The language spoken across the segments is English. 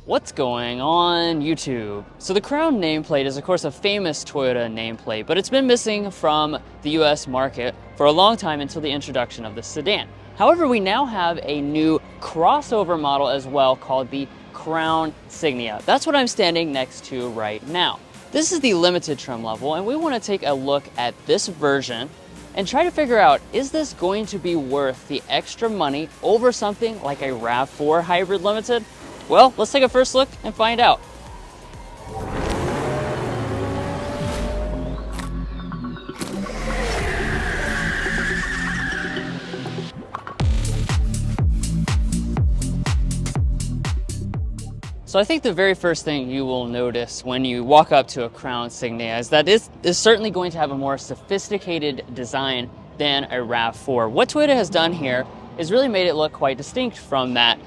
What's going on YouTube? So the Crown nameplate is of course a famous Toyota nameplate, but it's been missing from the US market for a long time until the introduction of the sedan. However, we now have a new crossover model as well called the Crown Signia. That's what I'm standing next to right now. This is the limited trim level, and we want to take a look at this version and try to figure out, is this going to be worth the extra money over something like a RAV4 hybrid limited? Well, let's take a first look and find out. So I think the very first thing you will notice when you walk up to a Crown Signia is that this is certainly going to have a more sophisticated design than a RAV4. What Toyota has done here is really made it look quite distinct from that.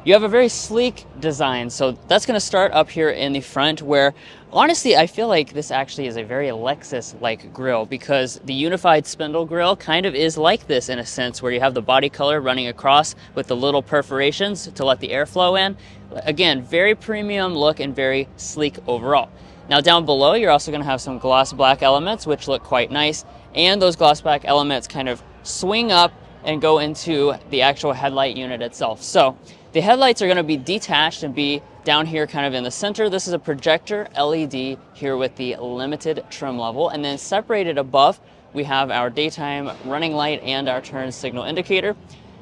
You have a very sleek design, so that's going to start up here in the front where, honestly, I feel like this actually is a very Lexus-like grille because the unified spindle grille kind of is like this in a sense, where you have the body color running across with the little perforations to let the air flow in. Again, very premium look and very sleek overall. Now down below, you're also going to have some gloss black elements, which look quite nice, and those gloss black elements kind of swing up and go into the actual headlight unit itself. So the headlights are going to be detached and be down here kind of in the center. This is a projector LED here with the limited trim level, and then separated above we have our daytime running light and our turn signal indicator.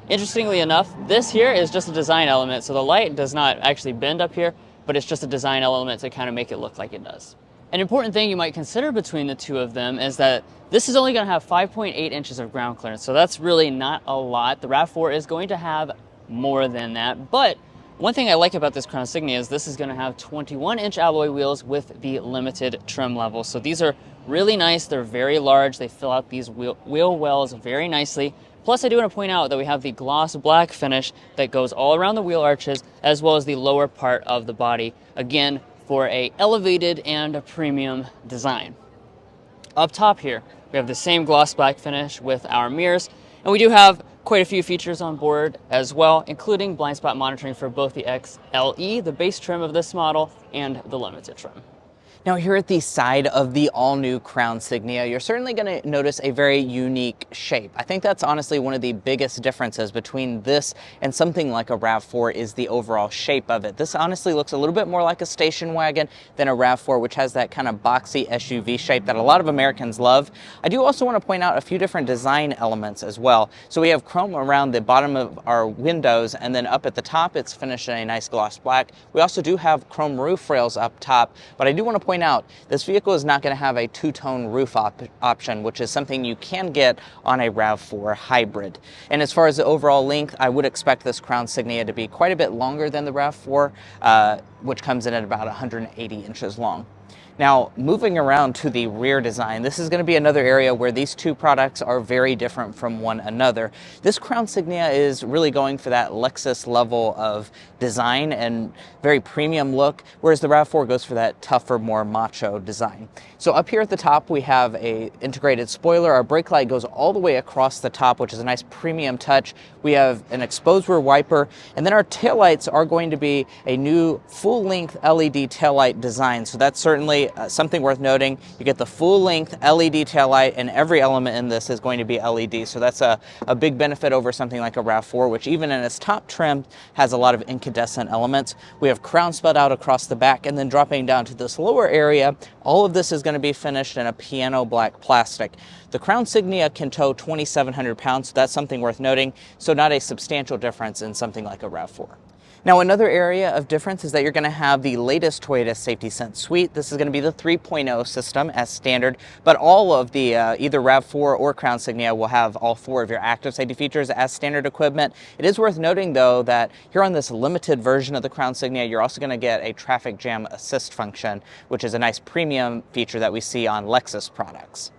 Interestingly enough, this here is just a design element, so the light does not actually bend up here, but it's just a design element to kind of make it look like it does. An important thing you might consider between the two of them is that this is only going to have 5.8 inches of ground clearance, so that's really not a lot. The RAV4 is going to have more than that, but one thing I like about this Crown Signia is this is going to have 21-inch alloy wheels with the limited trim level. So these are really nice. They're very large. They fill out these wheel wells very nicely. Plus, I do want to point out that we have the gloss black finish that goes all around the wheel arches as well as the lower part of the body, again, for a elevated and a premium design. Up top here, we have the same gloss black finish with our mirrors, and we do have quite a few features on board as well, including blind spot monitoring for both the XLE, the base trim of this model, and the limited trim. Now here at the side of the all-new Crown Signia, you're certainly going to notice a very unique shape. I think that's honestly one of the biggest differences between this and something like a RAV4 is the overall shape of it. This honestly looks a little bit more like a station wagon than a RAV4, which has that kind of boxy SUV shape that a lot of Americans love. I do also want to point out a few different design elements as well. So we have chrome around the bottom of our windows, and then up at the top it's finished in a nice gloss black. We also do have chrome roof rails up top, but I do want to point out this vehicle is not going to have a two-tone roof option, which is something you can get on a RAV4 hybrid. And as far as the overall length, I would expect this Crown Signia to be quite a bit longer than the RAV4, which comes in at about 180 inches long. Now, moving around to the rear design, this is going to be another area where these two products are very different from one another. This Crown Signia is really going for that Lexus level of design and very premium look, whereas the RAV4 goes for that tougher, more macho design. So up here at the top, we have a integrated spoiler. Our brake light goes all the way across the top, which is a nice premium touch. We have an exposed rear wiper, and then our taillights are going to be a new full-length LED taillight design. So that's certainly something worth noting. You get the full-length LED taillight, and every element in this is going to be LED. So that's a big benefit over something like a RAV4, which even in its top trim has a lot of incandescent elements. We have crown spelled out across the back, and then dropping down to this lower area, all of this is going to be finished in a piano black plastic. The Crown Signia can tow 2,700 pounds, so that's something worth noting. So not a substantial difference in something like a RAV4. Now, another area of difference is that you're going to have the latest Toyota Safety Sense suite. This is going to be the 3.0 system as standard, but all of the either RAV4 or Crown Signia will have all four of your active safety features as standard equipment. It is worth noting, though, that here on this limited version of the Crown Signia, you're also going to get a traffic jam assist function, which is a nice premium feature that we see on Lexus products.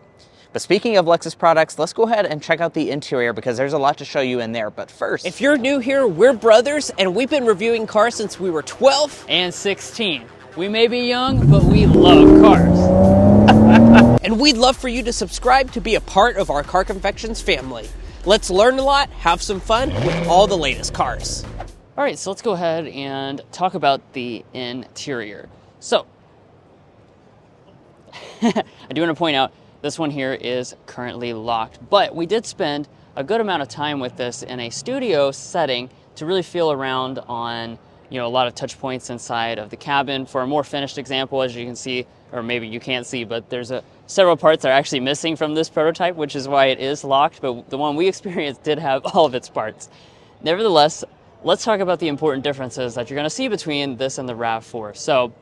But speaking of Lexus products, let's go ahead and check out the interior because there's a lot to show you in there. But first, if you're new here, we're brothers and we've been reviewing cars since we were 12 and 16. We may be young, but we love cars. And we'd love for you to subscribe to be a part of our Car Confections family. Let's learn a lot, have some fun with all the latest cars. All right, so let's go ahead and talk about the interior. So I do want to point out this one here is currently locked, but we did spend a good amount of time with this in a studio setting to really feel around on, a lot of touch points inside of the cabin. For a more finished example, as you can see, or maybe you can't see, but there's several parts that are actually missing from this prototype, which is why it is locked, but the one we experienced did have all of its parts. Nevertheless, let's talk about the important differences that you're going to see between this and the RAV4. So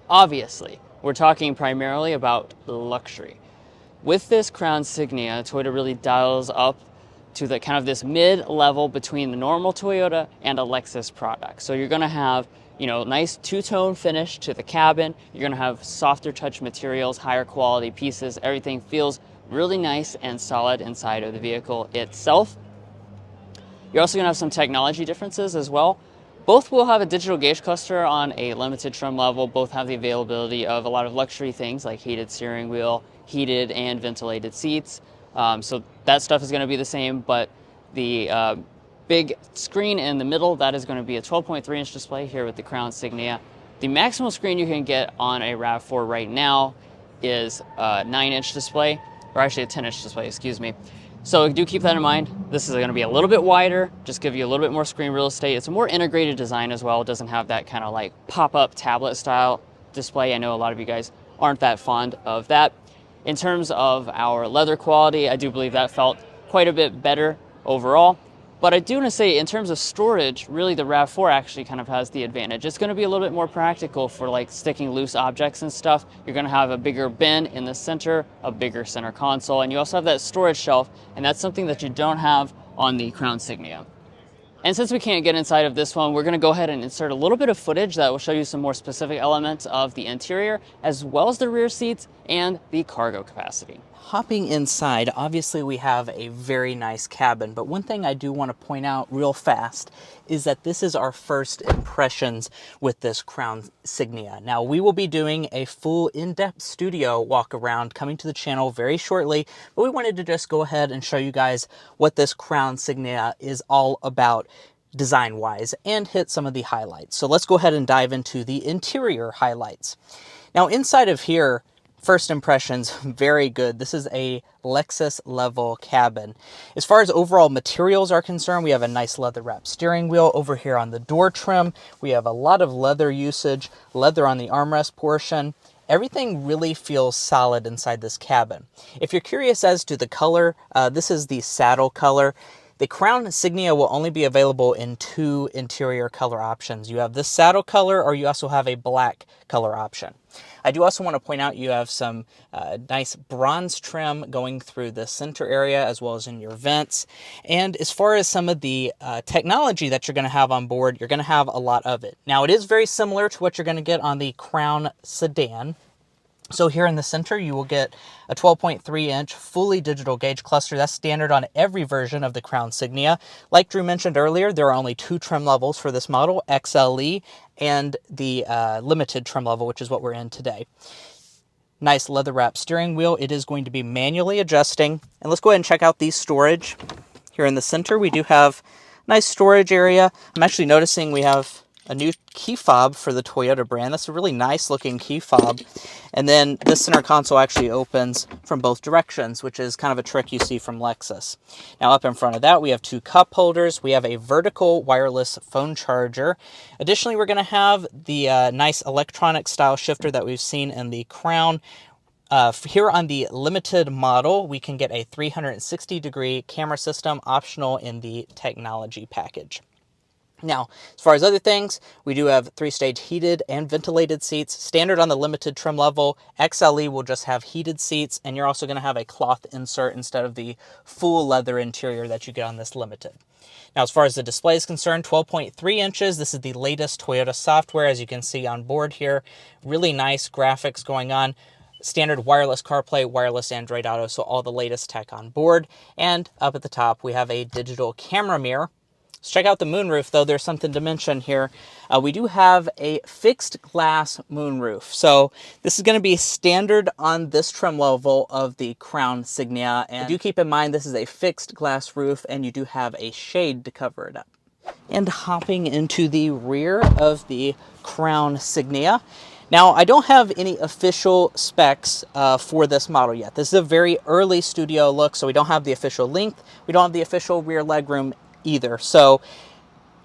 obviously, we're talking primarily about luxury. With this Crown Signia, Toyota really dials up to the kind of this mid-level between the normal Toyota and a Lexus product. So you're going to have, nice two-tone finish to the cabin. You're going to have softer touch materials, higher quality pieces. Everything feels really nice and solid inside of the vehicle itself. You're also going to have some technology differences as well. Both will have a digital gauge cluster on a limited trim level. Both have the availability of a lot of luxury things like heated steering wheel, heated and ventilated seats. So that stuff is going to be the same, but the big screen in the middle, that is going to be a 12.3-inch display here with the Crown Signia. The maximum screen you can get on a RAV4 right now is a 9-inch display, or actually a 10-inch display, excuse me. So do keep that in mind. This is going to be a little bit wider, just give you a little bit more screen real estate. It's a more integrated design as well. It doesn't have that kind of like pop-up tablet style display. I know a lot of you guys aren't that fond of that. In terms of our leather quality, I do believe that felt quite a bit better overall. But I do want to say, in terms of storage, really the RAV4 actually kind of has the advantage. It's going to be a little bit more practical for like sticking loose objects and stuff. You're going to have a bigger bin in the center, a bigger center console, and you also have that storage shelf, and that's something that you don't have on the Crown Signia. And since we can't get inside of this one, we're going to go ahead and insert a little bit of footage that will show you some more specific elements of the interior, as well as the rear seats and the cargo capacity. Hopping inside, obviously we have a very nice cabin, but one thing I do want to point out real fast is that this is our first impressions with this Crown Signia. Now, we will be doing a full in-depth studio walk around coming to the channel very shortly, but we wanted to just go ahead and show you guys what this Crown Signia is all about design-wise and hit some of the highlights. So let's go ahead and dive into the interior highlights. Now, inside of here, first impressions, very good. This is a Lexus level cabin. As far as overall materials are concerned, we have a nice leather wrap steering wheel over here on the door trim. We have a lot of leather usage, leather on the armrest portion. Everything really feels solid inside this cabin. If you're curious as to the color, this is the saddle color. The Crown Signia will only be available in 2 interior color options. You have this saddle color, or you also have a black color option. I do also want to point out you have some nice bronze trim going through the center area as well as in your vents. And as far as some of the technology that you're going to have on board, you're going to have a lot of it. Now, it is very similar to what you're going to get on the Crown sedan. So here in the center, you will get a 12.3-inch fully digital gauge cluster. That's standard on every version of the Crown Signia. Like Drew mentioned earlier, there are only 2 trim levels for this model, XLE and the limited trim level, which is what we're in today. Nice leather wrap steering wheel. It is going to be manually adjusting. And let's go ahead and check out the storage. Here in the center, we do have a nice storage area. I'm actually noticing we have a new key fob for the Toyota brand. That's a really nice looking key fob. And then this center console actually opens from both directions, which is kind of a trick you see from Lexus. Now up in front of that, we have 2 cup holders. We have a vertical wireless phone charger. Additionally, we're going to have the nice electronic style shifter that we've seen in the Crown. Here on the limited model, we can get a 360-degree camera system, optional in the technology package. Now, as far as other things, we do have 3-stage heated and ventilated seats. Standard on the limited trim level. XLE will just have heated seats, and you're also going to have a cloth insert instead of the full leather interior that you get on this limited. Now, as far as the display is concerned, 12.3 inches. This is the latest Toyota software, as you can see on board here. Really nice graphics going on. Standard wireless CarPlay, wireless Android Auto, so all the latest tech on board. And up at the top, we have a digital camera mirror. Let's check out the moonroof, though. There's something to mention here. We do have a fixed glass moonroof. So this is going to be standard on this trim level of the Crown Signia. And do keep in mind this is a fixed glass roof, and you do have a shade to cover it up. And hopping into the rear of the Crown Signia. Now, I don't have any official specs for this model yet. This is a very early studio look, so we don't have the official length. We don't have the official rear legroom either. So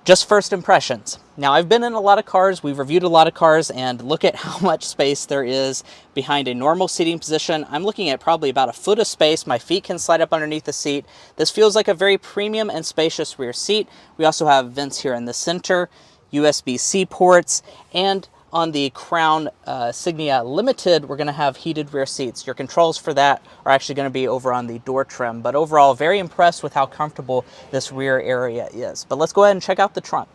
just first impressions. Now, I've been in a lot of cars, we've reviewed a lot of cars, and look at how much space there is behind a normal seating position. I'm looking at probably about a foot of space. My feet can slide up underneath the seat. This feels like a very premium and spacious rear seat. We also have vents here in the center, USB-C ports, and on the Crown Signia Limited, we're going to have heated rear seats. Your controls for that are actually going to be over on the door trim. But overall, very impressed with how comfortable this rear area is. But let's go ahead and check out the trunk.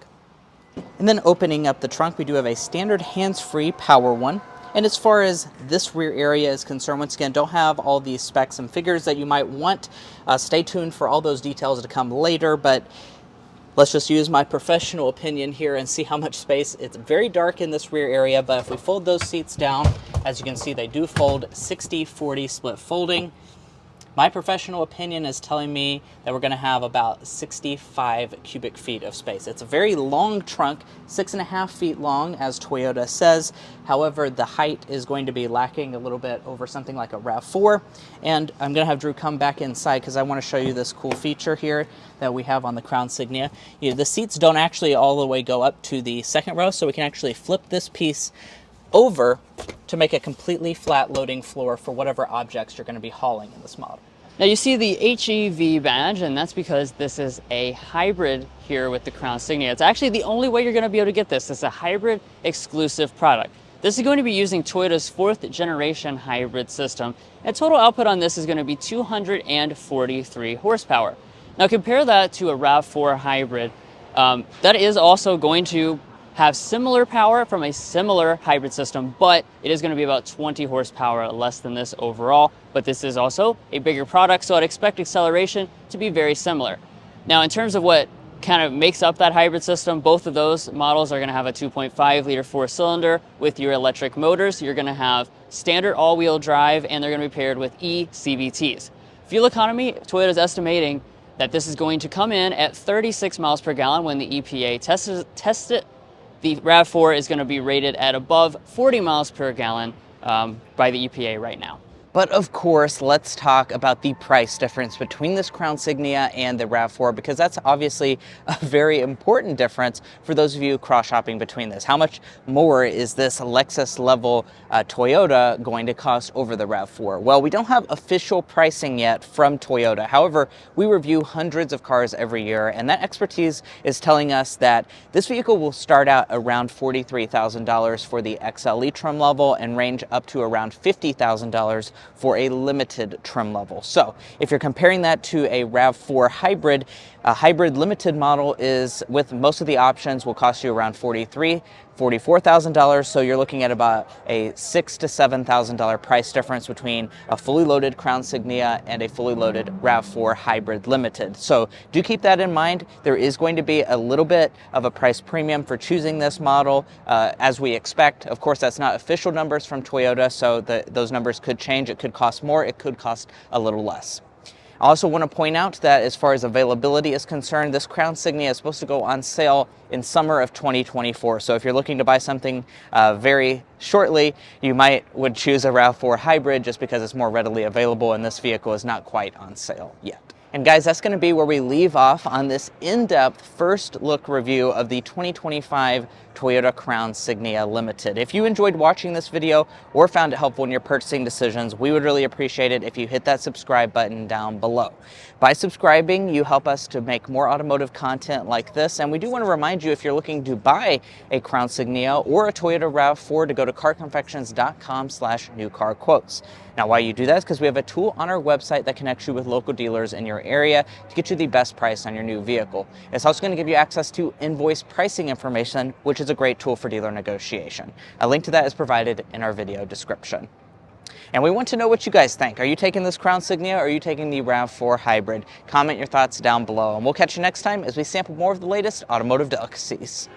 And then opening up the trunk, we do have a standard hands-free power one. And as far as this rear area is concerned, once again, don't have all the specs and figures that you might want. Stay tuned for all those details to come later, but let's just use my professional opinion here and see how much space. It's very dark in this rear area, but if we fold those seats down, as you can see, they do fold 60-40 split folding. My professional opinion is telling me that we're going to have about 65 cubic feet of space. It's a very long trunk, 6.5 feet long, as Toyota says. However, the height is going to be lacking a little bit over something like a RAV4. And I'm going to have Drew come back inside because I want to show you this cool feature here that we have on the Crown Signia. The seats don't actually all the way go up to the second row, so we can actually flip this piece over to make a completely flat loading floor for whatever objects you're going to be hauling in this model. Now you see the HEV badge, and that's because this is a hybrid here with the Crown Signia. It's actually the only way you're going to be able to get this. It's a hybrid exclusive product. This is going to be using Toyota's 4th generation hybrid system, and total output on this is going to be 243 horsepower. Now compare that to a RAV4 hybrid. That is also going to have similar power from a similar hybrid system, but it is going to be about 20 horsepower less than this overall. But this is also a bigger product, so I'd expect acceleration to be very similar. Now, in terms of what kind of makes up that hybrid system, both of those models are going to have a 2.5 liter 4-cylinder with your electric motors. You're going to have standard all-wheel drive, and they're going to be paired with e-CVTs. Fuel economy, Toyota is estimating that this is going to come in at 36 miles per gallon when the EPA tests it. The RAV4 is going to be rated at above 40 miles per gallon by the EPA right now. But of course, let's talk about the price difference between this Crown Signia and the RAV4, because that's obviously a very important difference for those of you cross-shopping between this. How much more is this Lexus level Toyota going to cost over the RAV4? Well, we don't have official pricing yet from Toyota. However, we review hundreds of cars every year, and that expertise is telling us that this vehicle will start out around $43,000 for the XLE trim level and range up to around $50,000 for a limited trim level. So if you're comparing that to a RAV4 hybrid, a hybrid limited model is, with most of the options, will cost you around $44,000. So you're looking at about a $6,000 to $7,000 price difference between a fully loaded Crown Signia and a fully loaded RAV4 hybrid limited. So do keep that in mind. There is going to be a little bit of a price premium for choosing this model, as we expect. Of course, that's not official numbers from Toyota, so those numbers could change. It could cost more, it could cost a little less. I also want to point out that as far as availability is concerned, this Crown Signia is supposed to go on sale in summer of 2024. So if you're looking to buy something very shortly, you would choose a RAV4 hybrid just because it's more readily available, and this vehicle is not quite on sale yet. And guys, that's going to be where we leave off on this in-depth first look review of the 2025 Toyota Crown Signia Limited. If you enjoyed watching this video or found it helpful in your purchasing decisions, we would really appreciate it if you hit that subscribe button down below. By subscribing, you help us to make more automotive content like this, and we do want to remind you, if you're looking to buy a Crown Signia or a Toyota RAV4, to go to carconfections.com/newcarquotes. Now, why you do that is because we have a tool on our website that connects you with local dealers in your area to get you the best price on your new vehicle. It's also going to give you access to invoice pricing information, which is a great tool for dealer negotiation. A link to that is provided in our video description. And we want to know what you guys think. Are you taking this Crown Signia, or are you taking the RAV4 hybrid? Comment your thoughts down below, and we'll catch you next time as we sample more of the latest automotive delicacies.